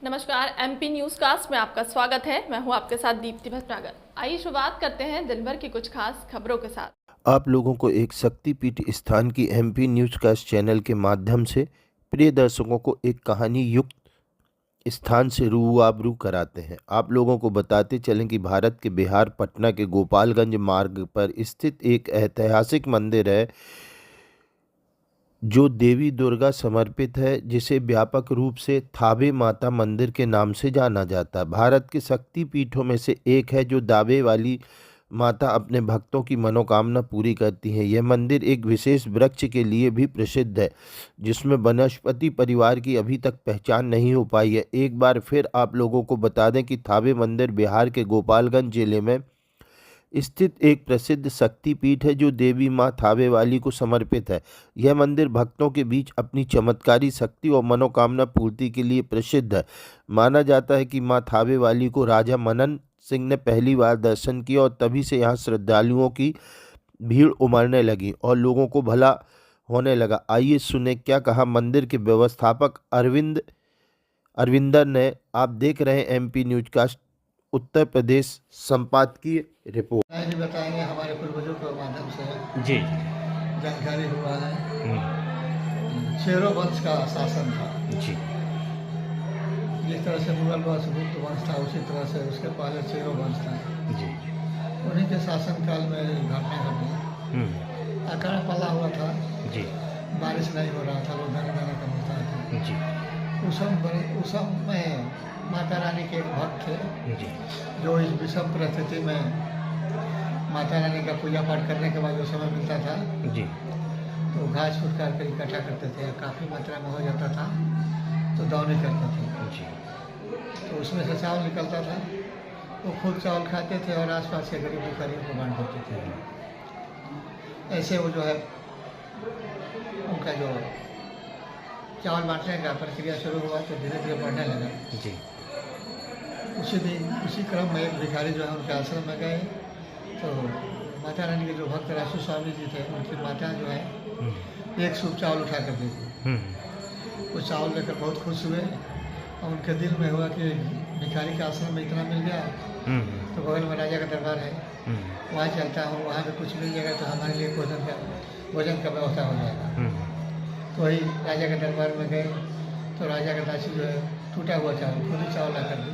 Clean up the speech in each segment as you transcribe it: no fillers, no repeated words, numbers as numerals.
नमस्कार, MP news cast में आपका स्वागत है। मैं हूं आपके साथ दीप्ति भटनागर। आइए शुरुआत करते हैं दिन भर की कुछ खास खबरों के साथ। आप लोगों को एक शक्तिपीठ स्थान की एमपी न्यूज़कास्ट चैनल के माध्यम से प्रिय दर्शकों को एक कहानी युक्त स्थान से रूबरू कराते हैं। आप लोगों को बताते चलें कि भारत के बिहार पटना के गोपालगंज मार्ग पर स्थित एक ऐतिहासिक मंदिर है जो देवी दुर्गा समर्पित है, जिसे व्यापक रूप से थावे माता मंदिर के नाम से जाना जाता है। भारत के शक्तिपीठों में से एक है जो दावे वाली माता अपने भक्तों की मनोकामना पूरी करती हैं। यह मंदिर एक विशेष वृक्ष के लिए भी प्रसिद्ध है जिसमें वनस्पति परिवार की अभी तक पहचान नहीं हो पाई है। एक बार फिर आप लोगों को बता दें कि थावे मंदिर बिहार के गोपालगंज जिले में स्थित एक प्रसिद्ध शक्तिपीठ है जो देवी माँ थावे वाली को समर्पित है। यह मंदिर भक्तों के बीच अपनी चमत्कारी शक्ति और मनोकामना पूर्ति के लिए प्रसिद्ध है। माना जाता है कि माँ थावे वाली को राजा मनन सिंह ने पहली बार दर्शन किया और तभी से यहाँ श्रद्धालुओं की भीड़ उमड़ने लगी और लोगों को भला होने लगा। आइए सुने क्या कहा मंदिर के व्यवस्थापक अरविंदर ने। आप देख रहे हैं एमपी न्यूज़कास्ट उत्तर प्रदेश संपादकीय रिपोर्ट। बताएंगे हमारे पूर्वजों के माध्यम से जी जानकारी हुआ है। शेरों वंश का शासन था जी जिस तरह से मुगल वंश गुप्त वंश था, उसी तरह से उसके पहले शेरों वंश था। जी उन्हीं के शासनकाल में घटना घटी। अकाल पड़ा हुआ था जी बारिश नहीं हो रहा था, लोग दाना दाना का मिलता था। जी उस समय माता रानी के एक भक्त थे जी जो इस विषम परिस्थिति में माता रानी का पूजा पाठ करने के बाद जो समय मिलता था जी तो घास फूस काट कर इकट्ठा करते थे। काफ़ी मात्रा में हो जाता था तो दौनी करते थे। जी तो उसमें से चावल निकलता था, वो खुद चावल खाते थे और आसपास के गरीब भिखारियों को बांट देते थे। ऐसे वो जो है उनका जो चावल बांटने का प्रक्रिया शुरू हुआ तो धीरे धीरे बढ़ने लगा। जी उसी दिन उसी क्रम में एक भिखारी जो है उनके आश्रम में गए तो माता रानी के जो भक्त राशु स्वामी जी थे उनकी माता जो है एक सूप चावल उठा कर दी। वो चावल लेकर बहुत खुश हुए और उनके दिल में हुआ कि भिखारी के आश्रम में इतना मिल गया तो बगल में राजा का दरबार है, वहाँ चलता हूँ, वहाँ पे कुछ मिल जाएगा तो हमारे लिए भोजन का व्यवस्था हो जाएगा। तो वही राजा के दरबार में गए तो राजा का दासी जो है टूटा हुआ चावल खुद ही चावल ला कर दी।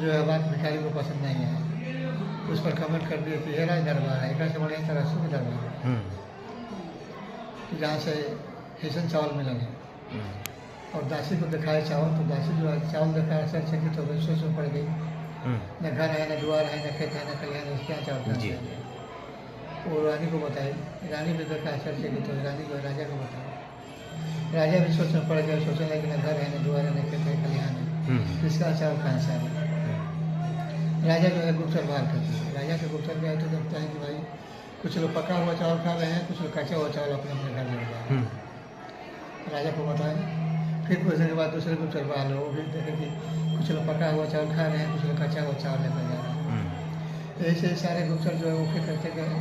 जो है बात भिखारी को पसंद नहीं है, उस पर कमेंट कर दिए कि ये राज दरबार है, एक से बढ़िया तरह से दरबार है जहाँ से हेसन चावल मिलेंगे। और दासी को दिखाए चावल तो दासी जो है चावल दिखाया सर चकित हो गई, सोच में पड़ गई। न घर है, न द्वार है, न खेत है, न कल्याण है, क्या चावल है। वो रानी को बताई, रानी भी देखा सर चकित हो, रानी जो है राजा को बताई। राजा भी सोच में पड़ गया, सोचने लगे न घर है, न द्वार है, न खेत है, कल्याण है, इसका चावल कहाँ से आया। राजा जो है गुप्तर बाहर करते हैं। राजा के गुप्तर गए तो देखते हैं कि भाई कुछ लोग पका हुआ चावल खा रहे हैं, कुछ लोग कच्चा हुआ चावल अपने अपने घर ले जा रहे हैं। राजा को बताएं। फिर कुछ दिन के बाद दूसरे गुप्तर बाहर वो भी देखे कि कुछ लोग पका हुआ चावल खा रहे हैं, कुछ लोग कच्चा हुआ चावल लेकर जा रहे हैं। ऐसे सारे गुप्तर जो है वो फिर करते गए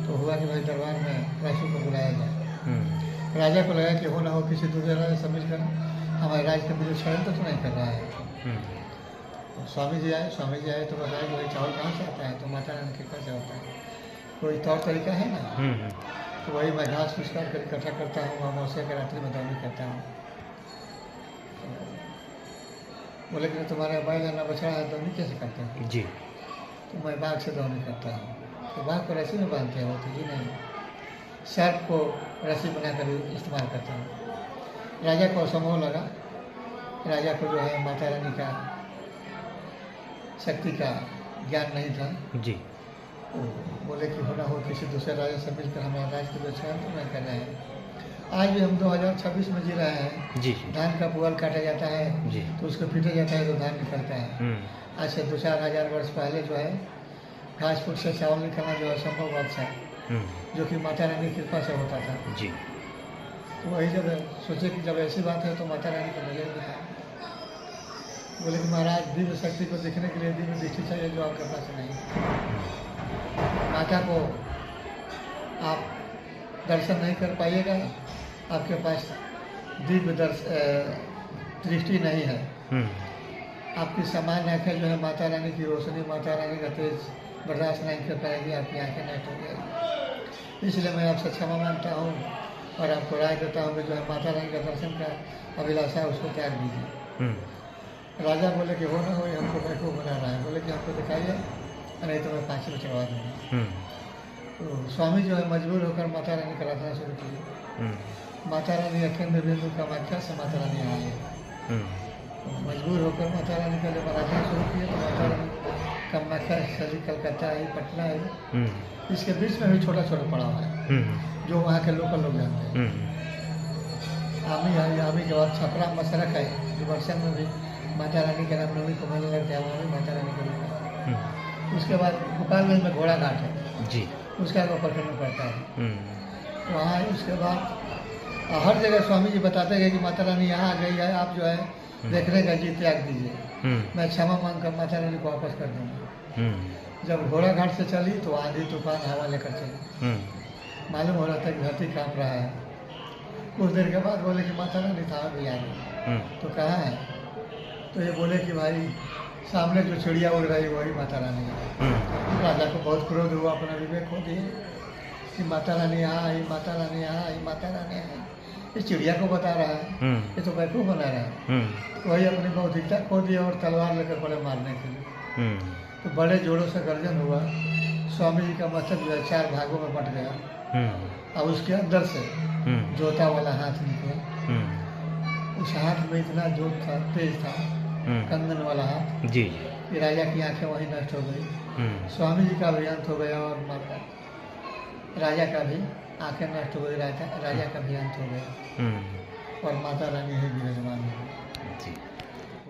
तो हुआ कि भाई दरबार में राशि को बुलाया जाए। राजा को लगा कि हो ना हो किसी दूसरे राजा समझ कर हमारे राज्य के विरुद्ध षड्यंत्र तो नहीं कर रहा है। स्वामी जी आए तो बताया कि भाई चावल कहाँ से आता है, तो माता रानी के घर से होता है, कोई तौर तरीका है ना। तो वही मैं घास फूस कर इकट्ठा करता हूँ, अमावस्या के रात्रि में दौनी करता हूँ। बोले कि तुम्हारा बैल है बछड़ा है, दौनी कैसे करते हैं जी। तो मैं बाघ से दौनी करता हूँ। तो बाघ को रस्सी में बांधते हो तो जी नहीं, सर्प को रस्सी बनाकर इस्तेमाल करता हूँ। राजा को असंभव लगा। राजा को जो है माता रानी का शक्ति का ज्ञान नहीं था जी। तो बोले कि होना हो किसी दूसरे राजा से मिलकर हमारे राज्य के व्यवसाय तो नहीं कर रहे हैं। आज भी हम 2026 में जी रहे हैं जी धान का पुआल काटा जाता है जी तो उसको पीटा जाता है तो धान निकलता है। आज से 2-4 हज़ार वर्ष पहले जो है घास फूस से चावल निकलना जो असंभव बात था जो कि माता रानी की कृपा से होता था जी। तो वही जब सोचे कि जब ऐसी बात है तो माता रानी को नजर दिखा। बोले कि महाराज दिव्य शक्ति को देखने के लिए दिव्य दृष्टि चाहिए जो आपके पास नहीं। माता को आप दर्शन नहीं कर पाइएगा, आपके पास दिव्य दृष्टि नहीं है। हम्म, आपकी सामान्य आँखें जो है माता रानी की रोशनी, माता रानी का तेज बर्दाश्त नहीं कर पाएगी, आपकी आँखें नष्ट हो जाएगी। इसलिए मैं आपसे क्षमा मांगता हूँ और आपको राय देता हूँ कि जो है माता रानी का दर्शन का अभिलाषा है उसको त्याग दीजिए। हम्म, राजा बोले कि हो ना हो, ये हमको बेवकूफ़ बना रहा है। बोले कि हमको दिखाइए, नहीं तो मैं फांसी में चढ़वा दूँगा। हम्म, तो स्वामी जो है मजबूर होकर माता रानी का आराधना शुरू की। हम्म, माता रानी अखंड बिंदु कामाख्या से माता रानी आई है। हम्म, तो मजबूर होकर माता रानी का जब आराधना शुरू किया तो माता रानी कामाख्या चली, कलकत्ता आई, पटना आई। हम्म, इसके बीच में भी छोटा छोटा पड़ाव है हम्म, जो वहाँ के लोकल लोग जानते हैं। हम्म, आमी आई, आमी के बाद छपरा मसरक आई, डिवर्सन में भी माता रानी के रामनवमी को मेला लगता है, वहाँ भी माता रानी का रूप है। हम्म, उसके बाद गोपालगंज में घोड़ा घाट है, जी, उसका को प्रखंड पड़ता है। हम्म, वहाँ उसके बाद हर जगह स्वामी जी बताते गए कि माता रानी यहाँ आ गई है, आप जो है देखने का जी त्याग दीजिए, हम्म, मैं क्षमा मांग कर माता रानी को वापस कर दूँगा। हम्म, जब घोड़ा घाट से चली तो आंधी तूफान हवा लेकर चली, हम्म, मालूम हो रहा था कि धरती काँप रहा है। कुछ देर के बाद बोले कि माता रानी था भी आ गई। हम्म, तो कहाँ है? तो ये बोले कि भाई सामने जो चिड़िया उड़ रही वही माता रानी है। हम्म, राजा को बहुत क्रोध हुआ, अपना विवेक खो दिए कि माता रानी यहाँ आई, माता रानी यहाँ आई, माता रानी आई। इस चिड़िया को बता रहा है, हम्म, ये तो बेवकूफ़ बना रहा है। हम्म, वही अपनी बौद्धिकता खो दी और तलवार लेकर पड़े मारने के लिए। हम्म, तो बड़े जोरों से गर्जन हुआ, स्वामी जी का मस्तक जो है 4 भागों में बट गया। हम्म, अब उसके अंदर से हम्म, जोता वाला हाथ निकला। हम्म, उस हाथ में इतना जोत था, तेज था, हम्म, कंगन वाला हाथ, जी, कि राजा की आंखें वहीं नष्ट हो गई। हम्म, स्वामी जी का भी अंत हो गया और माता राजा का भी आंखें नष्ट हो गई, राजा का भी अंत हो गया हम्म, और माता रानी ही विराजमान हो गई। जी।